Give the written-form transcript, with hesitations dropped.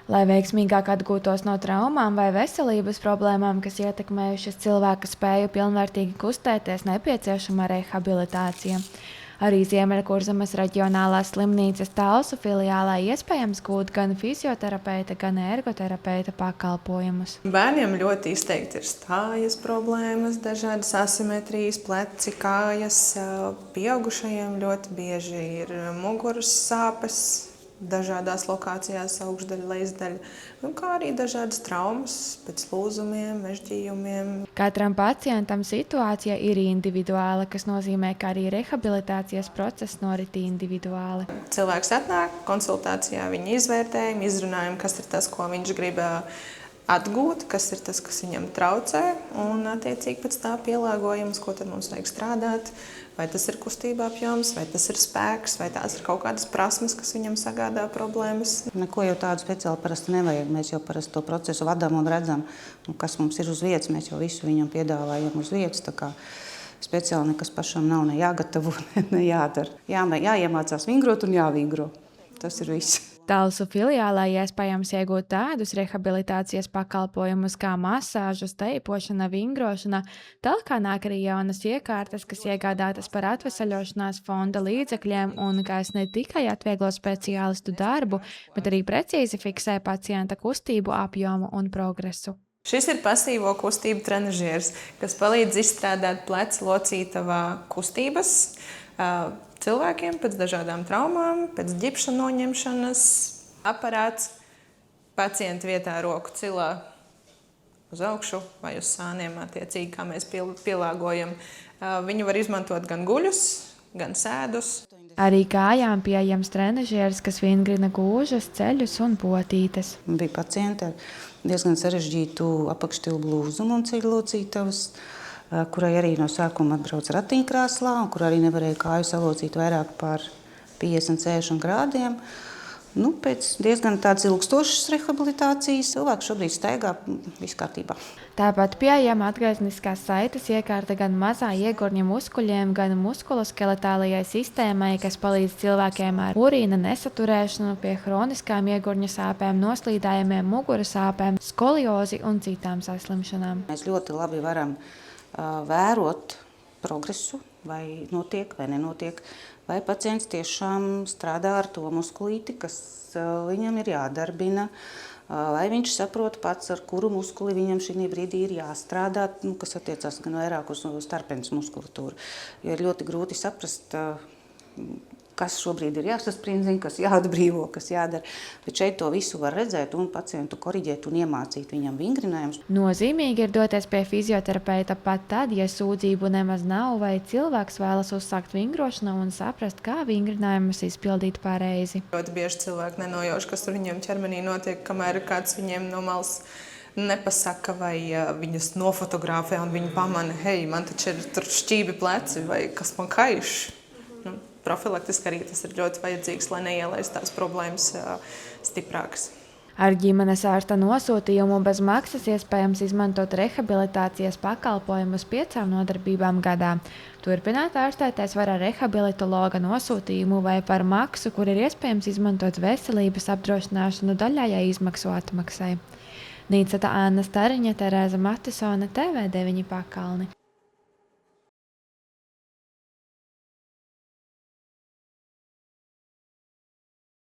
Lai veiksmīgāk atgūtos no traumām vai veselības problēmām, kas ietekmējušas cilvēka spēju pilnvērtīgi kustēties, nepieciešama rehabilitācija. Arī Ziemeļkurzemes reģionālās slimnīcas Talsu filiālē iespējams gūt gan fizioterapeita, gan ergoterapeita pakalpojumus. Bērniem ļoti izteikti ir stājas problēmas, dažādas asimetrijas, pleci, kājas. Pieaugušajiem ļoti bieži ir muguras sāpes, dažādās lokācijās, augšdaļa, lejasdaļa, kā arī dažādas traumas pēc lūzumiem, mežģījumiem. Katram pacientam situācija ir individuāla, kas nozīmē, ka arī rehabilitācijas process norit individuāli. Cilvēks atnāk konsultācijā, viņa izvērtējam, izrunājam, kas ir tas, ko viņš grib atgūt, kas ir tas, kas viņam traucē, un attiecīgi pēc tā pielāgojam, uz ko tad mums vajag strādāt. Vai tas ir kustība apjoms, vai tas ir spēks, vai tās ir kaut kādas prasmes, kas viņam sagādā problēmas. Neko jau tādu speciāli parasti nevajag. Mēs jau parasti to procesu vadām un redzam, kas mums ir uz vietas. Mēs jau visu viņam piedāvājam uz vietas. Tā kā speciāli nekas pašam nav ne jāgatavo, ne jādara. Jāiemācās vingrot un jāvingro. Tas ir viss. Talsu filiālē iespējams iegūt tādus rehabilitācijas pakalpojumus kā masāžu, steipošana, vingrošana. Talkā nāk arī jaunas iekārtas, kas iegādātas par atvesaļošanās fonda līdzekļiem un kas ne tikai atvieglo speciālistu darbu, bet arī precīzi fiksē pacienta kustību apjomu un progresu. Šis ir pasīvo kustību trenažieris, kas palīdz izstrādāt plecu locītavā kustības cilvēkiem pēc dažādām traumām, pēc ģipša noņemšanas. Aparāts pacienta vietā roku cilā uz augšu vai uz sāniem, attiecīgi, kā mēs pielāgojam. Viņu var izmantot gan guļus, gan sēdus. Arī kājām pieejams trenažieris, kas vingrina gūžas, ceļus un potītes. Bija pacienti ar diezgan sarežģītu apakštilbu lūzumu un ceļu locītavas, kurai arī no sākuma atbrauc ratiņkrēslā, un kur arī nevarēja kāju salocīt vairāk par 50-60 grādiem. Pēc diezgan tādas ilgstošas rehabilitācijas cilvēks šobrīd staigā, viss kārtībā. Tāpat pieejama atgriezniskās saites iekārta gan mazā iegurņa muskuļiem, gan muskuloskeletālajai sistēmai, kas palīdz cilvēkiem ar urīna nesaturēšanu, pie hroniskām iegurņa sāpēm, noslīdējumiem, muguras sāpēm, skoliozi un citām saslimšanām. Mēs ļoti labi varam vērot progresu, vai notiek, vai nenotiek, vai pacients tiešām strādā ar to muskulīti, kas viņam ir jādarbina, vai viņš saprot pats, ar kuru muskuli viņam šī brīdī ir jāstrādā, kas attiecās gan vairāk uz starpenes muskulatūru. Jo ir ļoti grūti saprast, kas šobrīd ir jāsasprindzina, kas jāatbrīvo, kas jādara. Bet šeit to visu var redzēt un pacientu koriģēt un iemācīt viņam vingrinājumus. Nozīmīgi ir doties pie fizioterapeita pat tad, ja sūdzību nemaz nav vai cilvēks vēlas uzsākt vingrošanu un saprast, kā vingrinājumus izpildīt pareizi. Ļoti bieži cilvēki nenojauš, kas tur viņiem ķermenī notiek, kamēr kāds viņiem no malas nepasaka vai viņas nofotografē un viņi pamana, hei, man taču ir tur šķībi pleci vai kas man kaiš. Profilaktiski arī tas ir ļoti vajadzīgs, lai neielaistu tās problēmas stiprākas. Ar ģimenes ārsta nosūtījumu bez maksas iespējams izmantot rehabilitācijas pakalpojumus 5 nodarbībām gadā. Turpināt ārstēties var ar rehabilitologa nosūtījumu vai par maksu, kur ir iespējams izmantot veselības apdrošināšanu daļējai izmaksu atmaksai. Nīceta Anna Stariņa, Terēza Matisone, TV9 Pakalni.